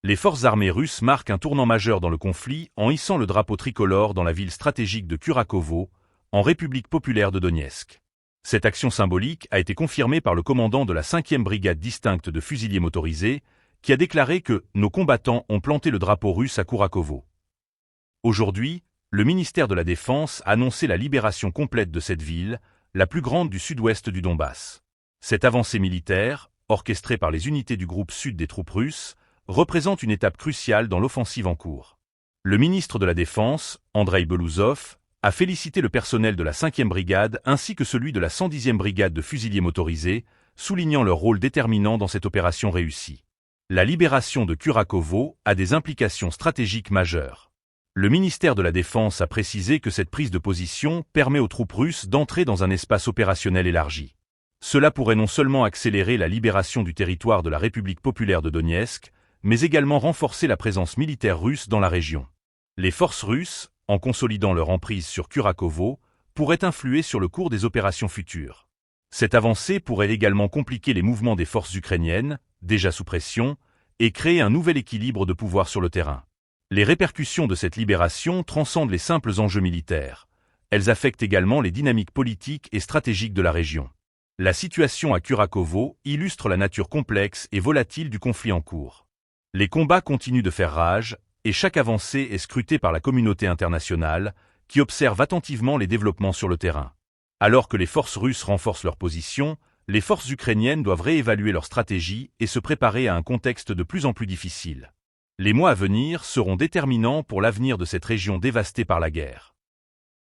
Les forces armées russes marquent un tournant majeur dans le conflit en hissant le drapeau tricolore dans la ville stratégique de Kurakovo, en République populaire de Donetsk. Cette action symbolique a été confirmée par le commandant de la 5e brigade distincte de fusiliers motorisés, qui a déclaré que « nos combattants ont planté le drapeau russe à Kurakovo ». Aujourd'hui, le ministère de la Défense a annoncé la libération complète de cette ville, la plus grande du sud-ouest du Donbass. Cette avancée militaire, orchestrée par les unités du groupe sud des troupes russes, représente une étape cruciale dans l'offensive en cours. Le ministre de la Défense, Andrei Belouzov, a félicité le personnel de la 5e brigade ainsi que celui de la 110e brigade de fusiliers motorisés, soulignant leur rôle déterminant dans cette opération réussie. La libération de Kurakovo a des implications stratégiques majeures. Le ministère de la Défense a précisé que cette prise de position permet aux troupes russes d'entrer dans un espace opérationnel élargi. Cela pourrait non seulement accélérer la libération du territoire de la République populaire de Donetsk, mais également renforcer la présence militaire russe dans la région. Les forces russes, en consolidant leur emprise sur Kurakovo, pourraient influer sur le cours des opérations futures. Cette avancée pourrait également compliquer les mouvements des forces ukrainiennes, déjà sous pression, et créer un nouvel équilibre de pouvoir sur le terrain. Les répercussions de cette libération transcendent les simples enjeux militaires. Elles affectent également les dynamiques politiques et stratégiques de la région. La situation à Kurakovo illustre la nature complexe et volatile du conflit en cours. Les combats continuent de faire rage, et chaque avancée est scrutée par la communauté internationale, qui observe attentivement les développements sur le terrain. Alors que les forces russes renforcent leur position, les forces ukrainiennes doivent réévaluer leur stratégie et se préparer à un contexte de plus en plus difficile. Les mois à venir seront déterminants pour l'avenir de cette région dévastée par la guerre.